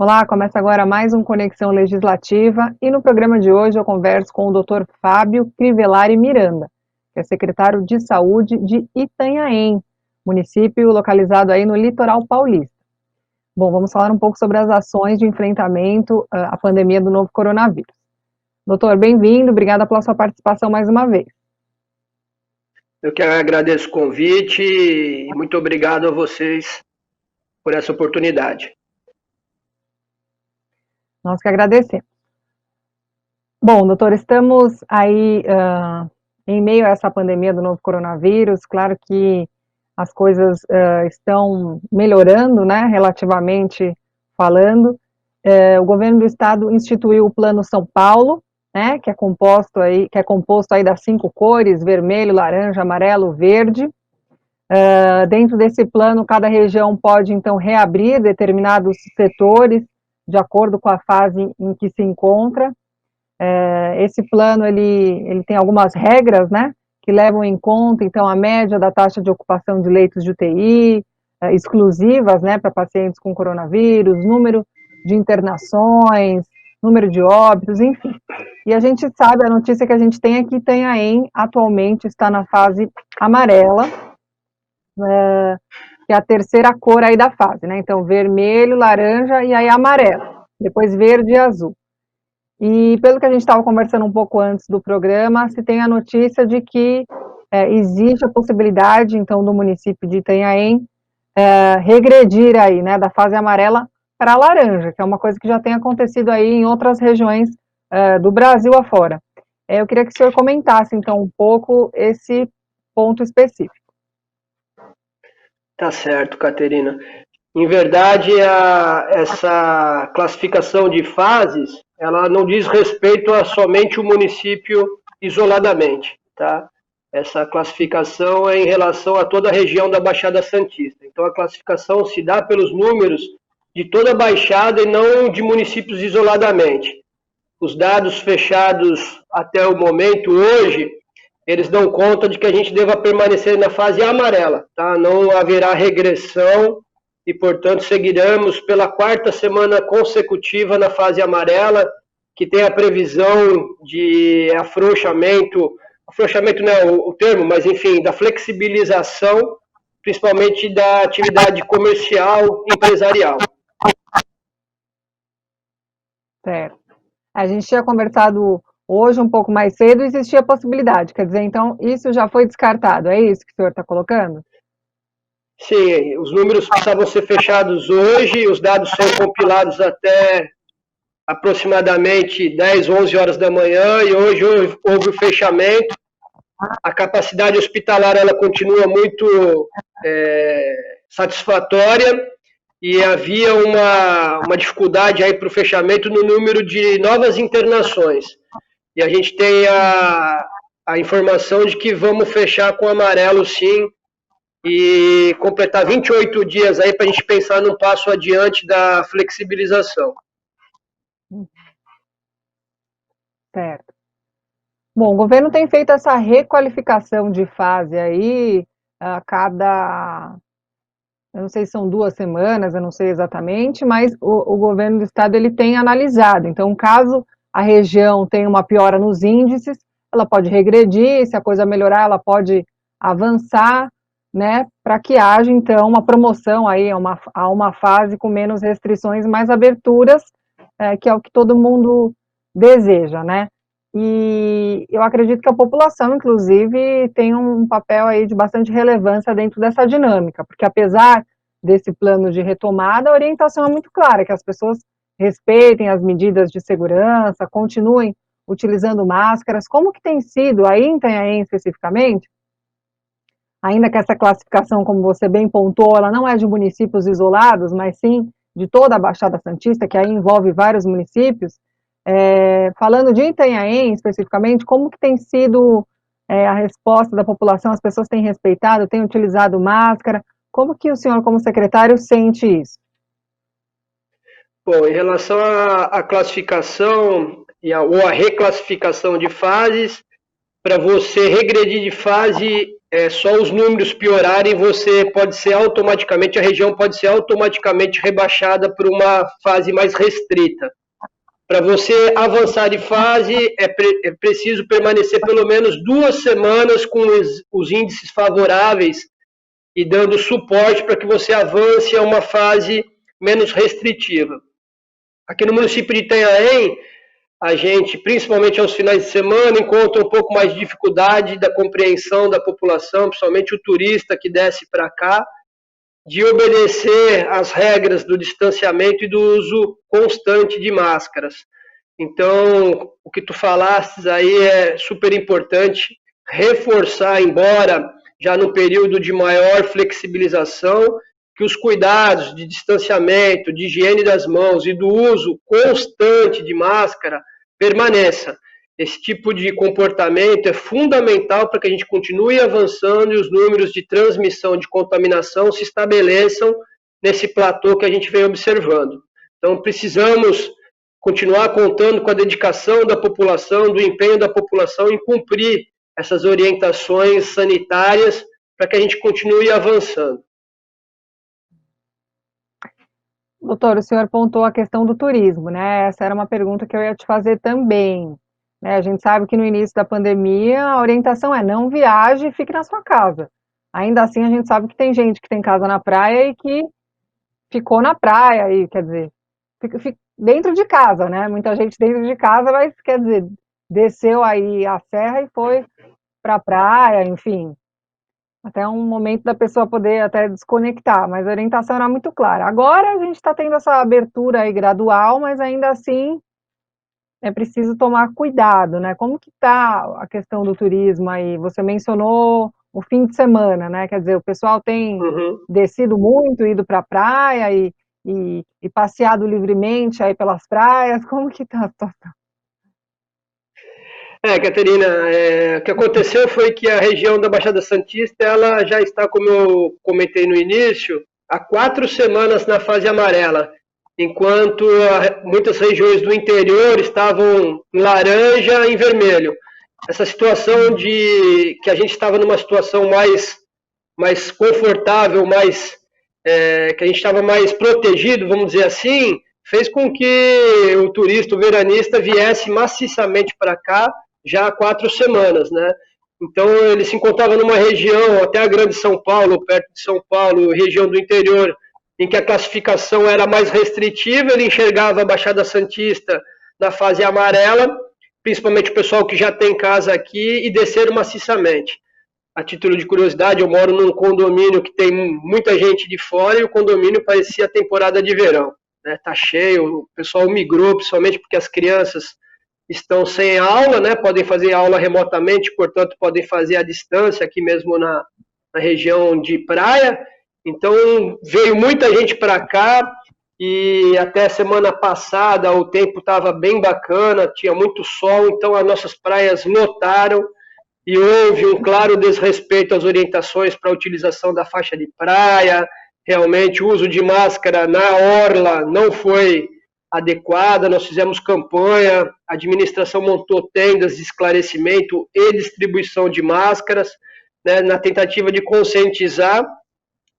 Olá, começa agora mais um Conexão Legislativa e no programa de hoje eu converso com o Dr. Fábio Crivellari Miranda, que é secretário de Saúde de Itanhaém, município localizado aí no litoral paulista. Bom, vamos falar um pouco sobre as ações de enfrentamento à pandemia do novo coronavírus. Doutor, bem-vindo, obrigada pela sua participação mais uma vez. Eu que agradeço o convite e muito obrigado a vocês por essa oportunidade. Nós que agradecemos. Bom, doutor, estamos aí em meio a essa pandemia do novo coronavírus. Claro que as coisas estão melhorando, né, relativamente falando. O governo do estado instituiu o Plano São Paulo, né, que é composto aí das 5 cores: vermelho, laranja, amarelo, verde. Dentro desse plano, cada região pode, então, reabrir determinados setores de acordo com a fase em que se encontra. Esse plano, ele tem algumas regras, né, que levam em conta, então, a média da taxa de ocupação de leitos de UTI, exclusivas, né, para pacientes com coronavírus, número de internações, número de óbitos, enfim. E a gente sabe, a notícia que a gente tem é que Itanhaém atualmente está na fase amarela, que é a terceira cor aí da fase, né, então vermelho, laranja e aí amarelo, depois verde e azul. E pelo que a gente estava conversando um pouco antes do programa, se tem a notícia de que existe a possibilidade, então, do município de Itanhaém regredir aí, né, da fase amarela para a laranja, que é uma coisa que já tem acontecido aí em outras regiões do Brasil afora. Eu queria que o senhor comentasse, então, um pouco esse ponto específico. Tá certo, Caterina. Em verdade, essa classificação de fases, ela não diz respeito a somente o município isoladamente, tá? Essa classificação é em relação a toda a região da Baixada Santista. Então, a classificação se dá pelos números de toda a Baixada e não de municípios isoladamente. Os dados fechados até o momento, hoje, eles dão conta de que a gente deva permanecer na fase amarela, tá? Não haverá regressão e, portanto, seguiremos pela 4ª semana consecutiva na fase amarela, que tem a previsão de afrouxamento não é o termo, mas enfim, da flexibilização, principalmente da atividade comercial e empresarial. Certo. A gente tinha conversado hoje um pouco mais cedo, existia a possibilidade, quer dizer, então, isso já foi descartado, é isso que o senhor está colocando? Sim, os números precisavam ser fechados hoje, os dados são compilados até aproximadamente 10, 11 horas da manhã, e hoje houve o fechamento. A capacidade hospitalar ela continua muito satisfatória, e havia uma dificuldade aí para o fechamento no número de novas internações. E a gente tem a informação de que vamos fechar com amarelo, sim, e completar 28 dias aí para a gente pensar num passo adiante da flexibilização. Certo. Bom, o governo tem feito essa requalificação de fase aí a cada, eu não sei se são 2 semanas, eu não sei exatamente, mas o governo do estado ele tem analisado. Então, caso a região tenha uma piora nos índices, ela pode regredir, se a coisa melhorar, ela pode avançar, né, para que haja, então, uma promoção aí a uma fase com menos restrições, mais aberturas, que é o que todo mundo deseja, né? E eu acredito que a população, inclusive, tem um papel aí de bastante relevância dentro dessa dinâmica, porque apesar desse plano de retomada, a orientação é muito clara, que as pessoas respeitem as medidas de segurança, continuem utilizando máscaras. Como que tem sido aí em Itanhaém especificamente, ainda que essa classificação, como você bem pontuou, ela não é de municípios isolados, mas sim de toda a Baixada Santista, que aí envolve vários municípios. Falando de Itanhaém especificamente, como que tem sido a resposta da população? As pessoas têm respeitado, têm utilizado máscara? Como que o senhor, como secretário, sente isso? Bom, em relação à classificação ou à reclassificação de fases, para você regredir de fase só os números piorarem, você pode ser automaticamente, a região pode ser automaticamente rebaixada para uma fase mais restrita. Para você avançar de fase, é preciso permanecer pelo menos 2 semanas com os índices favoráveis e dando suporte para que você avance a uma fase menos restritiva. Aqui no município de Itanhaém, a gente, principalmente aos finais de semana, encontra um pouco mais de dificuldade da compreensão da população, principalmente o turista que desce para cá, de obedecer às regras do distanciamento e do uso constante de máscaras. Então, o que tu falastes aí é super importante, reforçar, embora já no período de maior flexibilização, que os cuidados de distanciamento, de higiene das mãos e do uso constante de máscara permaneça. Esse tipo de comportamento é fundamental para que a gente continue avançando e os números de transmissão, de contaminação se estabeleçam nesse platô que a gente vem observando. Então, precisamos continuar contando com a dedicação da população, do empenho da população em cumprir essas orientações sanitárias para que a gente continue avançando. Doutor, o senhor pontuou a questão do turismo, né? Essa era uma pergunta que eu ia te fazer também. Né? A gente sabe que no início da pandemia a orientação é não viaje e fique na sua casa. Ainda assim, a gente sabe que tem gente que tem casa na praia e que ficou na praia, e quer dizer, dentro de casa, né? Muita gente dentro de casa, mas quer dizer, desceu aí a serra e foi para a praia, enfim, até um momento da pessoa poder até desconectar, mas a orientação era muito clara. Agora a gente está tendo essa abertura aí gradual, mas ainda assim é preciso tomar cuidado, né? Como que está a questão do turismo aí? Você mencionou o fim de semana, né? Quer dizer, o pessoal tem Uhum. descido muito, ido para a praia e passeado livremente aí pelas praias. Como que está a situação? Caterina, o que aconteceu foi que a região da Baixada Santista, ela já está, como eu comentei no início, há 4 semanas na fase amarela, enquanto muitas regiões do interior estavam em laranja e em vermelho. Essa situação de que a gente estava numa situação mais confortável, que a gente estava mais protegido, vamos dizer assim, fez com que o turista, o veranista, viesse maciçamente para cá já há 4 semanas, né? Então ele se encontrava numa região, até a Grande São Paulo, perto de São Paulo, região do interior, em que a classificação era mais restritiva, ele enxergava a Baixada Santista na fase amarela, principalmente o pessoal que já tem casa aqui, e desceram maciçamente. A título de curiosidade, eu moro num condomínio que tem muita gente de fora e o condomínio parecia temporada de verão. Né? Tá cheio, o pessoal migrou, principalmente porque as crianças estão sem aula, né? Podem fazer aula remotamente, portanto, podem fazer à distância, aqui mesmo na região de praia. Então, veio muita gente para cá e até semana passada o tempo estava bem bacana, tinha muito sol, então as nossas praias lotaram e houve um claro desrespeito às orientações para a utilização da faixa de praia. Realmente, o uso de máscara na orla não foi adequada, nós fizemos campanha, a administração montou tendas de esclarecimento e distribuição de máscaras, né, na tentativa de conscientizar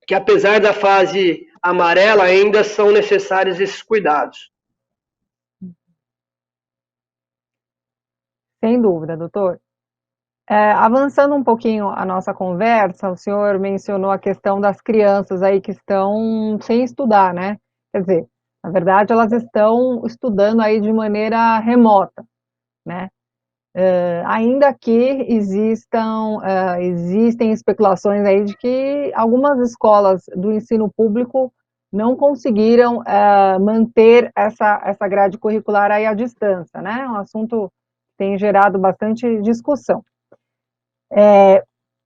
que, apesar da fase amarela, ainda são necessários esses cuidados. Sem dúvida, doutor. Avançando um pouquinho a nossa conversa, o senhor mencionou a questão das crianças aí que estão sem estudar, né? Quer dizer, na verdade, elas estão estudando aí de maneira remota, né? Ainda que existem especulações aí de que algumas escolas do ensino público não conseguiram manter essa grade curricular aí à distância, né? É um assunto que tem gerado bastante discussão.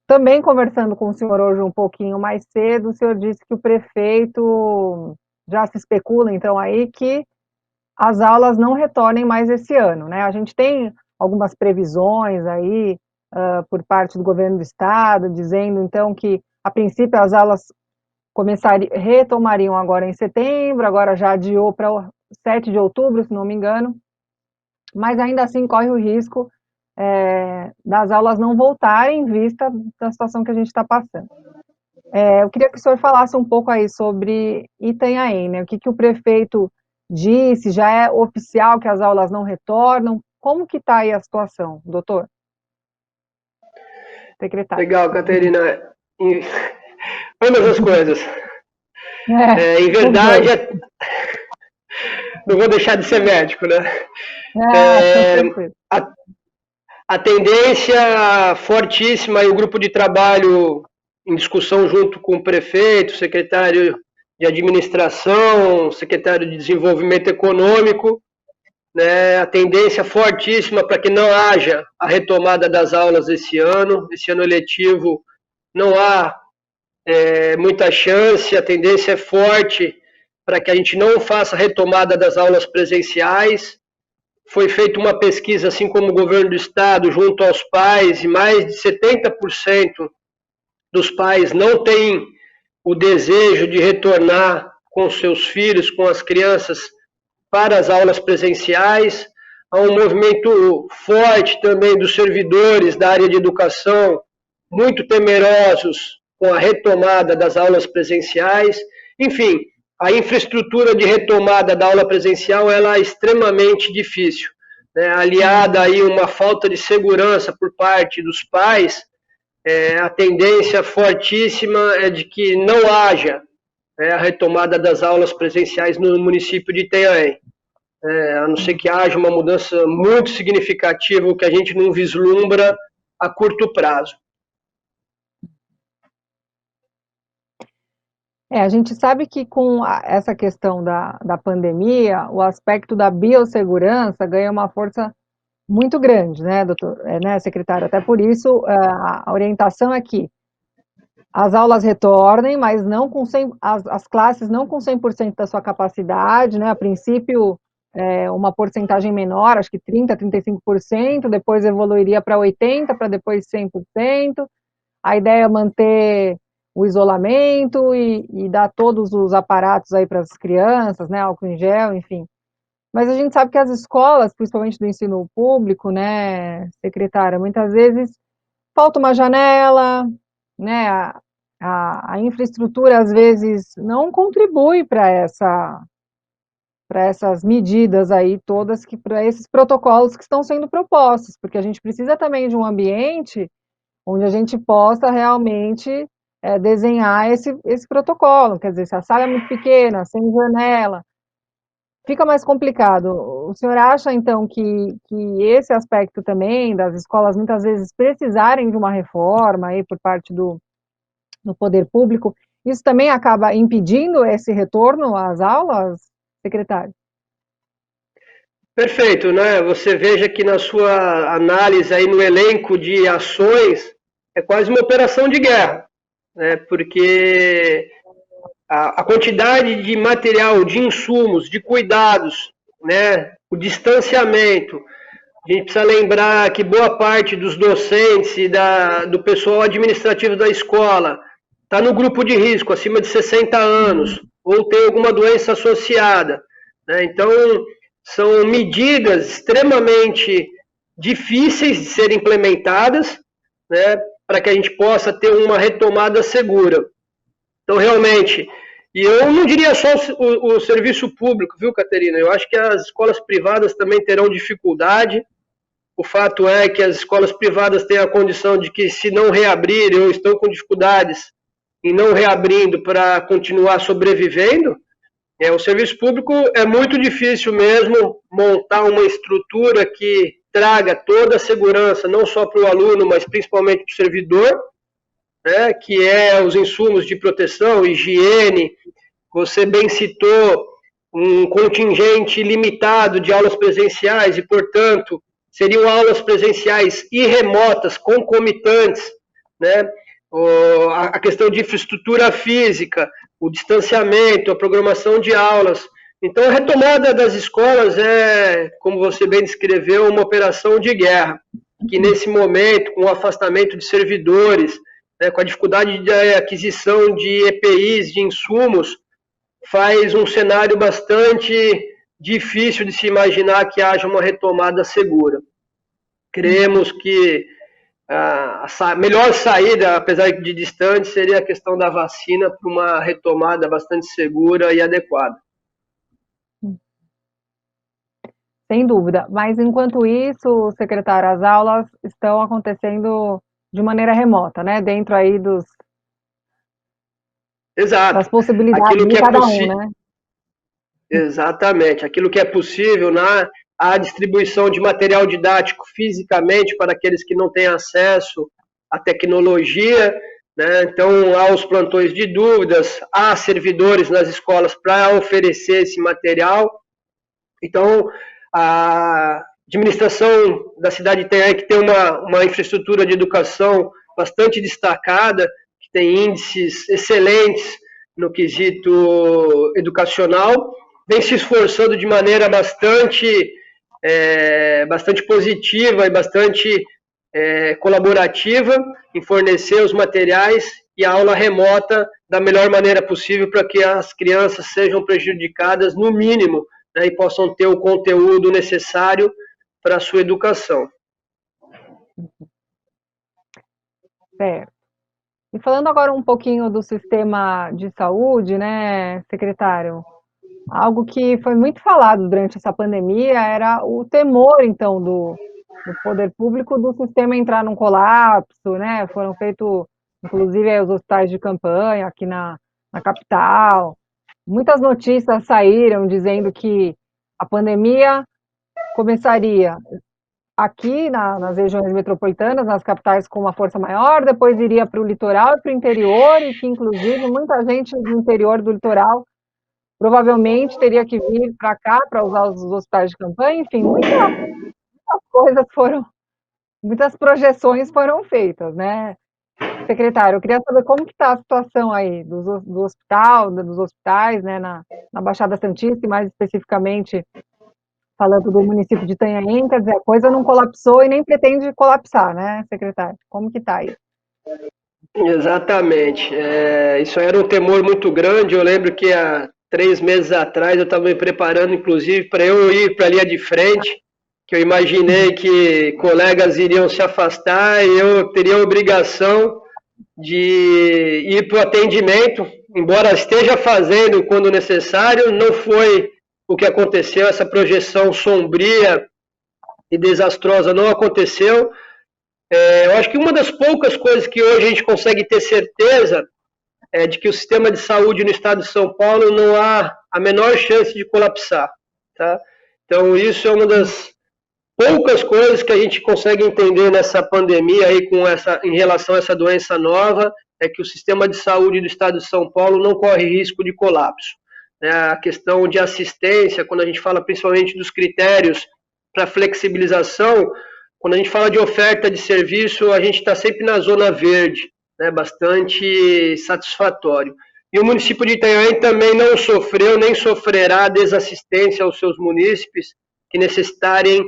Também conversando com o senhor hoje um pouquinho mais cedo, o senhor disse que o prefeito já se especula, então, aí que as aulas não retornem mais esse ano, né? A gente tem algumas previsões aí por parte do governo do estado, dizendo, então, que a princípio as aulas retomariam agora em setembro, agora já adiou para 7 de outubro, se não me engano, mas ainda assim corre o risco das aulas não voltarem, em vista da situação que a gente está passando. Eu queria que o senhor falasse um pouco aí sobre Itanhaém, né? O que o prefeito disse, já é oficial que as aulas não retornam? Como que está aí a situação, doutor? Secretário. Legal, Caterina. Ambas as coisas. Em verdade, não vou deixar de ser médico, né? A tendência fortíssima e o grupo de trabalho em discussão junto com o prefeito, secretário de administração, secretário de desenvolvimento econômico, né, a tendência fortíssima para que não haja a retomada das aulas esse ano letivo não há muita chance, a tendência é forte para que a gente não faça a retomada das aulas presenciais. Foi feita uma pesquisa, assim como o governo do estado, junto aos pais, e mais de 70% dos pais não têm o desejo de retornar com seus filhos, com as crianças, para as aulas presenciais. Há um movimento forte também dos servidores da área de educação, muito temerosos com a retomada das aulas presenciais. Enfim, a infraestrutura de retomada da aula presencial ela é extremamente difícil, né? Aliada aí uma falta de segurança por parte dos pais, a tendência fortíssima é de que não haja a retomada das aulas presenciais no município de Itanhaém. A não ser que haja uma mudança muito significativa, que a gente não vislumbra a curto prazo. A gente sabe que com essa questão da pandemia, o aspecto da biossegurança ganha uma força muito grande, né, doutor, né, secretário? Até por isso, a orientação é que as aulas retornem, mas não com 100, as classes não com 100% da sua capacidade, né? A princípio, uma porcentagem menor, acho que 30%, 35%, depois evoluiria para 80%, para depois 100%. A ideia é manter o isolamento e dar todos os aparatos aí para as crianças, né, álcool em gel, enfim. Mas a gente sabe que as escolas, principalmente do ensino público, né, secretária, muitas vezes falta uma janela, né, a infraestrutura às vezes não contribui para essas medidas aí todas, para esses protocolos que estão sendo propostos, porque a gente precisa também de um ambiente onde a gente possa realmente desenhar esse protocolo. Quer dizer, se a sala é muito pequena, sem janela, fica mais complicado. O senhor acha, então, que esse aspecto também das escolas muitas vezes precisarem de uma reforma aí por parte do poder público, isso também acaba impedindo esse retorno às aulas, secretário? Perfeito, né? Você veja que na sua análise aí no elenco de ações é quase uma operação de guerra, né? Porque a quantidade de material, de insumos, de cuidados, né? O distanciamento. A gente precisa lembrar que boa parte dos docentes e do pessoal administrativo da escola está no grupo de risco, acima de 60 anos, ou tem alguma doença associada, né? Então, são medidas extremamente difíceis de serem implementadas, né, para que a gente possa ter uma retomada segura. Então, realmente, e eu não diria só o serviço público, viu, Caterina? Eu acho que as escolas privadas também terão dificuldade. O fato é que as escolas privadas têm a condição de que, se não reabrirem ou estão com dificuldades em não reabrindo para continuar sobrevivendo, o serviço público é muito difícil mesmo montar uma estrutura que traga toda a segurança, não só para o aluno, mas principalmente para o servidor, né, que é os insumos de proteção, higiene. Você bem citou um contingente limitado de aulas presenciais e, portanto, seriam aulas presenciais e remotas, concomitantes, né? A questão de infraestrutura física, o distanciamento, a programação de aulas. Então, a retomada das escolas é, como você bem descreveu, uma operação de guerra, que nesse momento, com o afastamento de servidores, né, com a dificuldade de aquisição de EPIs, de insumos, faz um cenário bastante difícil de se imaginar que haja uma retomada segura. Cremos que a melhor saída, apesar de distante, seria a questão da vacina para uma retomada bastante segura e adequada. Sem dúvida. Mas enquanto isso, secretário, as aulas estão acontecendo de maneira remota, né? Dentro aí das Exato. possibilidades Aquilo de que é cada um, possível. né? Exatamente. Aquilo que é possível a distribuição de material didático fisicamente para aqueles que não têm acesso à tecnologia, né? Então, há os plantões de dúvidas, há servidores nas escolas para oferecer esse material. Então, a administração da cidade de Itanhaém, que tem uma infraestrutura de educação bastante destacada, que tem índices excelentes no quesito educacional, vem se esforçando de maneira bastante positiva e bastante colaborativa em fornecer os materiais e a aula remota da melhor maneira possível para que as crianças sejam prejudicadas no mínimo, né, e possam ter o conteúdo necessário para a sua educação. Certo. E falando agora um pouquinho do sistema de saúde, né, secretário? Algo que foi muito falado durante essa pandemia era o temor, então, do poder público do sistema entrar num colapso, né? Foram feitos, inclusive, os hospitais de campanha aqui na capital. Muitas notícias saíram dizendo que a pandemia começaria aqui nas regiões metropolitanas, nas capitais com uma força maior, depois iria para o litoral e para o interior, e que, inclusive, muita gente do interior do litoral provavelmente teria que vir para cá para usar os hospitais de campanha, enfim, muitas coisas foram, muitas projeções foram feitas, né? Secretário, eu queria saber como que está a situação aí do hospital, dos hospitais, né, na Baixada Santista, e mais especificamente falando do município de Itanhaém, quer dizer, a coisa não colapsou e nem pretende colapsar, né, secretário? Como que está aí? Exatamente. Isso era um temor muito grande. Eu lembro que há 3 meses atrás eu estava me preparando, inclusive, para eu ir para a linha de frente, que eu imaginei que colegas iriam se afastar e eu teria a obrigação de ir para o atendimento, embora esteja fazendo quando necessário, não foi o que aconteceu, essa projeção sombria e desastrosa não aconteceu. Eu acho que uma das poucas coisas que hoje a gente consegue ter certeza é de que o sistema de saúde no estado de São Paulo não há a menor chance de colapsar. Tá? Então, isso é uma das poucas coisas que a gente consegue entender nessa pandemia aí em relação a essa doença nova, é que o sistema de saúde do estado de São Paulo não corre risco de colapso. A questão de assistência, quando a gente fala principalmente dos critérios para flexibilização, quando a gente fala de oferta de serviço, a gente está sempre na zona verde, né, bastante satisfatório. E o município de Itanhaém também não sofreu nem sofrerá desassistência aos seus munícipes que necessitarem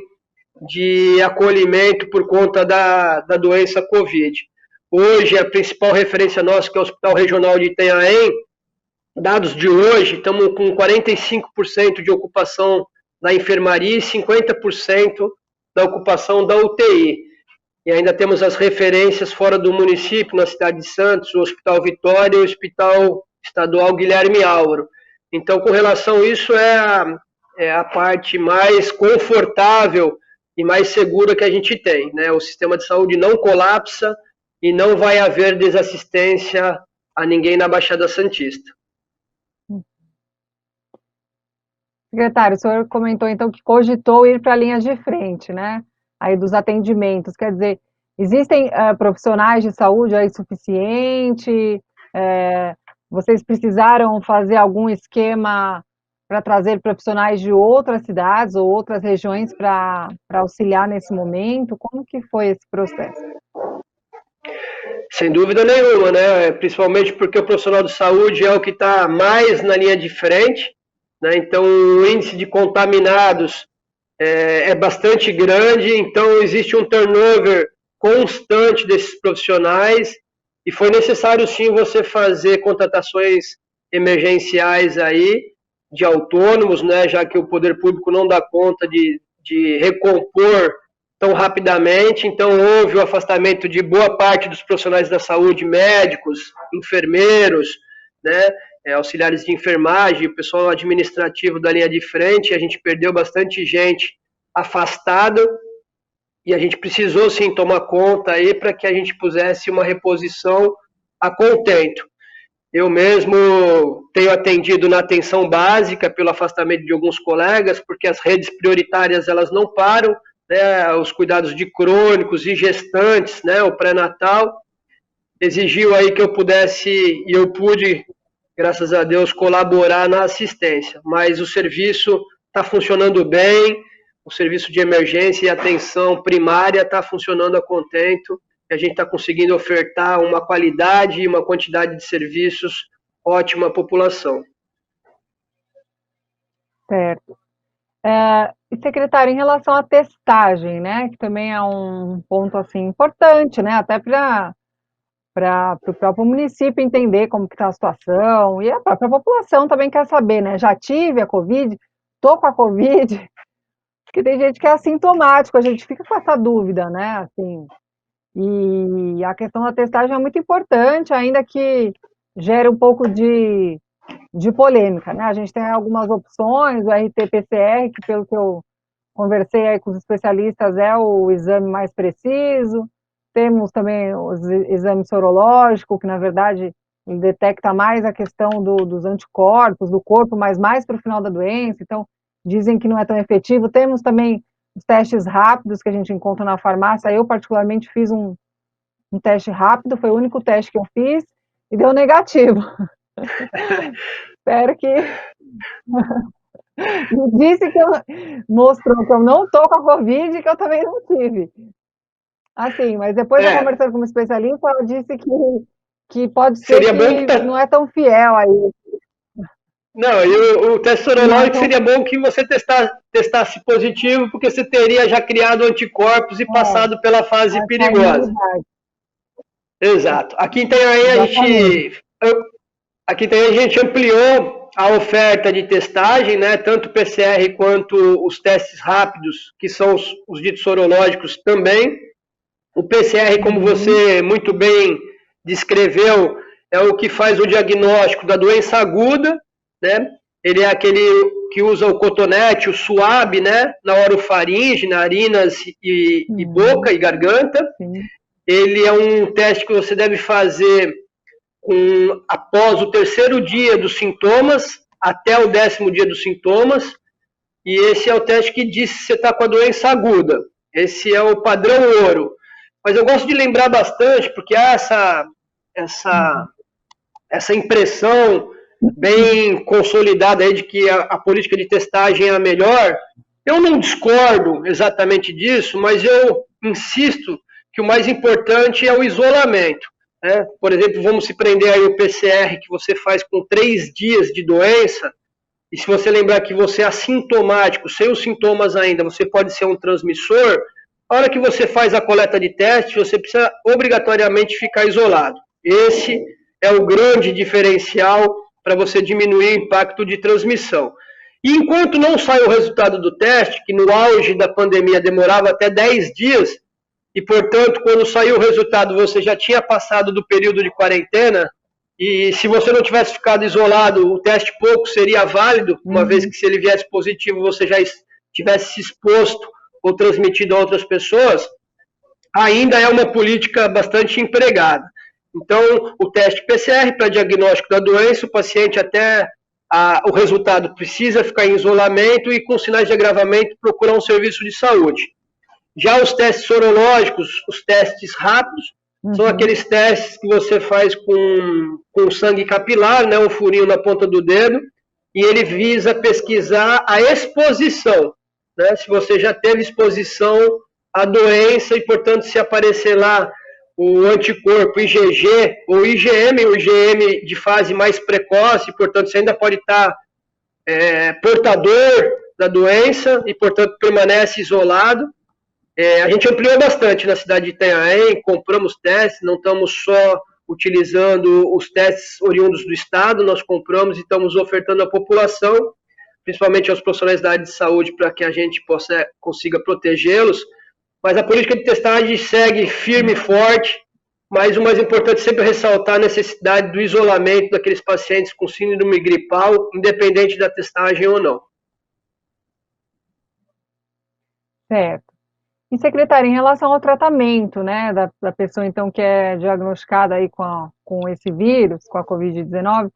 de acolhimento por conta da doença Covid. Hoje, a principal referência nossa, que é o Hospital Regional de Itanhaém, dados de hoje, estamos com 45% de ocupação da enfermaria e 50% da ocupação da UTI. E ainda temos as referências fora do município, na cidade de Santos, o Hospital Vitória e o Hospital Estadual Guilherme Álvaro. Então, com relação a isso, é a parte mais confortável e mais segura que a gente tem, né? O sistema de saúde não colapsa e não vai haver desassistência a ninguém na Baixada Santista. Secretário, o senhor comentou então que cogitou ir para a linha de frente, né? Aí dos atendimentos, quer dizer, existem profissionais de saúde aí suficiente? Vocês precisaram fazer algum esquema para trazer profissionais de outras cidades ou outras regiões para auxiliar nesse momento? Como que foi esse processo? Sem dúvida nenhuma, né? Principalmente porque o profissional de saúde é o que está mais na linha de frente, né? Então o índice de contaminados é bastante grande, então existe um turnover constante desses profissionais e foi necessário sim você fazer contratações emergenciais aí de autônomos, né? Já que o poder público não dá conta de recompor tão rapidamente, então houve o afastamento de boa parte dos profissionais da saúde, médicos, enfermeiros, né, auxiliares de enfermagem, o pessoal administrativo da linha de frente, a gente perdeu bastante gente afastada, e a gente precisou sim tomar conta aí para que a gente pusesse uma reposição a contento. Eu mesmo tenho atendido na atenção básica pelo afastamento de alguns colegas, porque as redes prioritárias elas não param, né, os cuidados de crônicos e gestantes, né, o pré-natal, exigiu aí que eu pudesse, e eu pude, graças a Deus, colaborar na assistência, mas o serviço está funcionando bem, o serviço de emergência e atenção primária está funcionando a contento, e a gente está conseguindo ofertar uma qualidade e uma quantidade de serviços ótima à população. Certo. E secretário, em relação à testagem, né, que também é um ponto assim importante, né, até para o próprio município entender como que está a situação, e a própria população também quer saber, né, já tive a Covid, tô com a Covid, porque tem gente que é assintomático, a gente fica com essa dúvida, né, assim, e a questão da testagem é muito importante, ainda que gere um pouco de polêmica, né? A gente tem algumas opções, o RT-PCR, que pelo que eu conversei aí com os especialistas, é o exame mais preciso. Temos também os exames sorológicos, que na verdade ele detecta mais a questão dos anticorpos, do corpo, mas mais para o final da doença, então dizem que não é tão efetivo. Temos também os testes rápidos que a gente encontra na farmácia. Eu particularmente fiz um teste rápido, foi o único teste que eu fiz, e deu negativo. Espero que me disse que mostrou que eu não estou com a Covid e que eu também não tive. Assim, mas depois eu conversando com uma especialista, ela disse que pode ser que não é tão fiel aí. Não, e o teste sorológico seria bom que você testasse positivo, porque você teria já criado anticorpos e passado pela fase perigosa. Exato. Aqui em Itanhaém a gente ampliou a oferta de testagem, né, tanto PCR quanto os testes rápidos, que são os ditos sorológicos também. O PCR, como você muito bem descreveu, é o que faz o diagnóstico da doença aguda, né? Ele é aquele que usa o cotonete, o suave, né, na orofaringe, narinas e boca e garganta. Ele é um teste que você deve fazer após o 3º dia dos sintomas até o 10º dia dos sintomas, e esse é o teste que diz se você está com a doença aguda. Esse é o padrão ouro. Mas eu gosto de lembrar bastante, porque há essa impressão bem consolidada aí de que a política de testagem é a melhor. Eu não discordo exatamente disso, mas eu insisto que o mais importante é o isolamento. Né? Por exemplo, vamos se prender aí o PCR que você faz com 3 dias de doença, e se você lembrar que você é assintomático, sem os sintomas ainda, você pode ser um transmissor, a hora que você faz a coleta de teste, você precisa obrigatoriamente ficar isolado. Esse é o grande diferencial para você diminuir o impacto de transmissão. E enquanto não sai o resultado do teste, que no auge da pandemia demorava até 10 dias, e, portanto, quando saiu o resultado, você já tinha passado do período de quarentena, e se você não tivesse ficado isolado, o teste pouco seria válido, uma vez que se ele viesse positivo, você já tivesse se exposto ou transmitido a outras pessoas, ainda é uma política bastante empregada. Então, o teste PCR para diagnóstico da doença, o paciente até o resultado precisa ficar em isolamento e com sinais de agravamento procurar um serviço de saúde. Já os testes sorológicos, os testes rápidos, são aqueles testes que você faz com sangue capilar, né, um furinho na ponta do dedo, e ele visa pesquisar a exposição, né, se você já teve exposição à doença e, portanto, se aparecer lá o anticorpo IgG ou IgM, o IgM de fase mais precoce, portanto, você ainda pode estar portador da doença e, portanto, permanece isolado. A gente ampliou bastante na cidade de Itanhaém, compramos testes, não estamos só utilizando os testes oriundos do Estado, nós compramos e estamos ofertando à população, principalmente aos profissionais da área de saúde, para que a gente consiga protegê-los. mas a política de testagem segue firme e forte, mas o mais importante é sempre ressaltar a necessidade do isolamento daqueles pacientes com síndrome gripal, independente da testagem ou não. Certo. E, secretária, em relação ao tratamento, né, da pessoa, então, que é diagnosticada aí com esse vírus, com a Covid-19,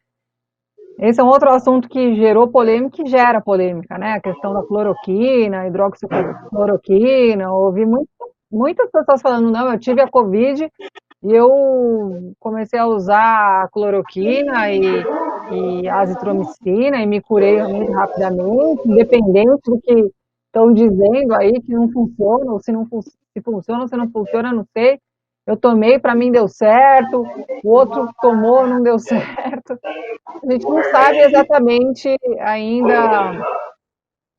esse é um outro assunto que gerou polêmica e gera polêmica, né, a questão da cloroquina, hidroxicloroquina, ouvi muitas pessoas falando, não, eu tive a Covid e eu comecei a usar a cloroquina e a azitromicina e me curei muito rapidamente, independente do que estão dizendo aí que não funciona, ou se funciona ou se não funciona, não sei. Eu tomei, para mim deu certo, o outro tomou, não deu certo. A gente não sabe exatamente ainda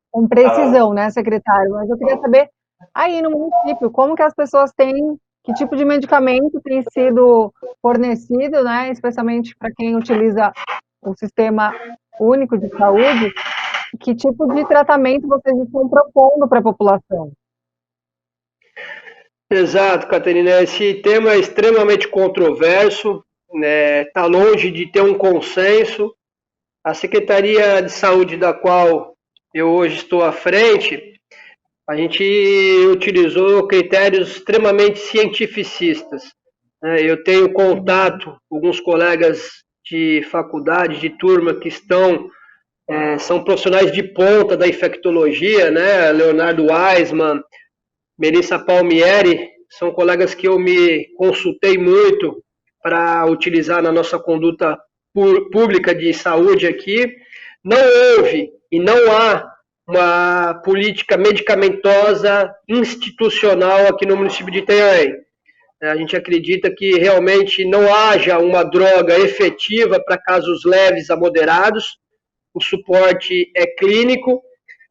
com precisão, né, secretário? Mas eu queria saber, aí no município, como que as pessoas têm, que tipo de medicamento tem sido fornecido, né, especialmente para quem utiliza o Sistema Único de Saúde, que tipo de tratamento vocês estão propondo para a população? Exato, Catarina. Esse tema é extremamente controverso, né? Está longe de ter um consenso. A Secretaria de Saúde, da qual eu hoje estou à frente, a gente utilizou critérios extremamente cientificistas, né? Eu tenho contato com alguns colegas de faculdade, de turma, que são profissionais de ponta da infectologia, né? Leonardo Weissman, Melissa Palmieri, são colegas que eu me consultei muito para utilizar na nossa conduta pública de saúde aqui. Não houve e não há uma política medicamentosa institucional aqui no município de Itanhaém. A gente acredita que realmente não haja uma droga efetiva para casos leves a moderados. O suporte é clínico.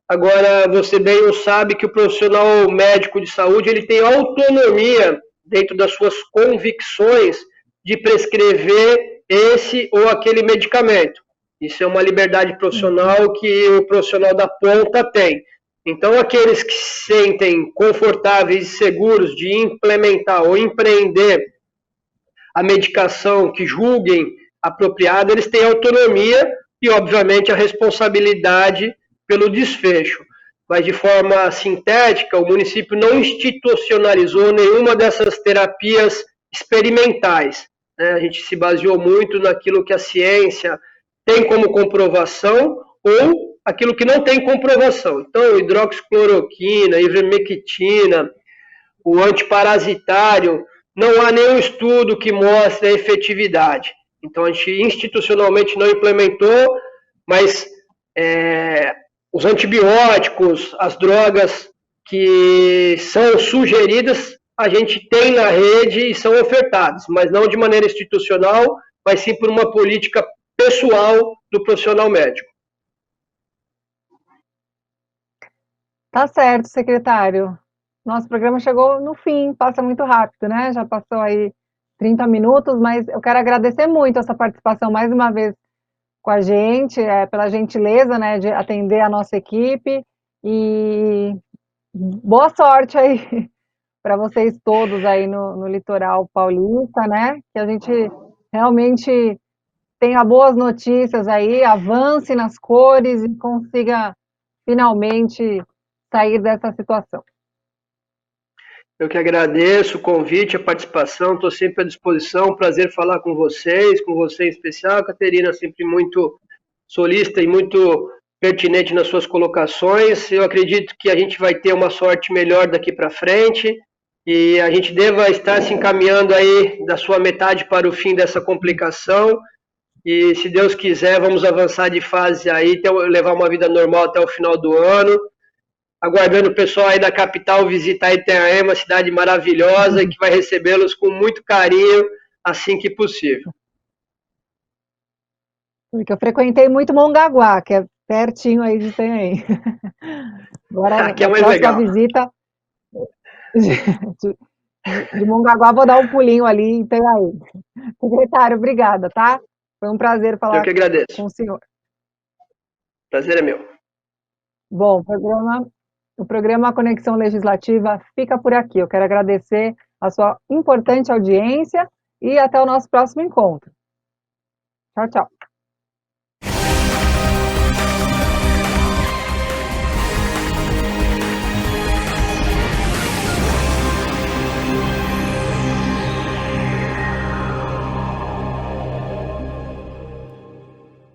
Agora, você bem o sabe que o profissional médico de saúde ele tem autonomia dentro das suas convicções de prescrever esse ou aquele medicamento. Isso é uma liberdade profissional que o profissional da ponta tem. Então, aqueles que se sentem confortáveis e seguros de implementar ou empreender a medicação que julguem apropriada, eles têm autonomia e, obviamente, a responsabilidade pelo desfecho. Mas, de forma sintética, o município não institucionalizou nenhuma dessas terapias experimentais, né? A gente se baseou muito naquilo que a ciência tem como comprovação ou aquilo que não tem comprovação. Então, hidroxicloroquina, ivermectina, o antiparasitário, não há nenhum estudo que mostre a efetividade. Então, a gente institucionalmente não implementou, mas os antibióticos, as drogas que são sugeridas, a gente tem na rede e são ofertadas, mas não de maneira institucional, mas sim por uma política pessoal do profissional médico. Tá certo, secretário. Nosso programa chegou no fim, passa muito rápido, né? Já passou aí 30 minutos, mas eu quero agradecer muito essa participação mais uma vez com a gente, pela gentileza, né, de atender a nossa equipe e boa sorte aí para vocês todos aí no litoral paulista, né? Que a gente realmente tenha boas notícias aí, avance nas cores e consiga finalmente sair dessa situação. Eu que agradeço o convite, a participação, estou sempre à disposição, prazer falar com você em especial, Caterina, sempre muito solista e muito pertinente nas suas colocações. Eu acredito que a gente vai ter uma sorte melhor daqui para frente e a gente deva estar se encaminhando aí da sua metade para o fim dessa complicação e, se Deus quiser, vamos avançar de fase aí, levar uma vida normal até o final do ano. Aguardando o pessoal aí da capital visitar Itanhaém, uma cidade maravilhosa e que vai recebê-los com muito carinho assim que possível. Porque eu frequentei muito Mongaguá, que é pertinho aí de Itanhaém. Agora, Aqui é na mais próxima legal. visita de Mongaguá, vou dar um pulinho ali em Itanhaém. Secretário, obrigada, tá? Foi um prazer Eu falar que agradeço. com o senhor. Prazer é meu. Bom, o programa O programa Conexão Legislativa fica por aqui. Eu quero agradecer a sua importante audiência e até o nosso próximo encontro. Tchau, tchau.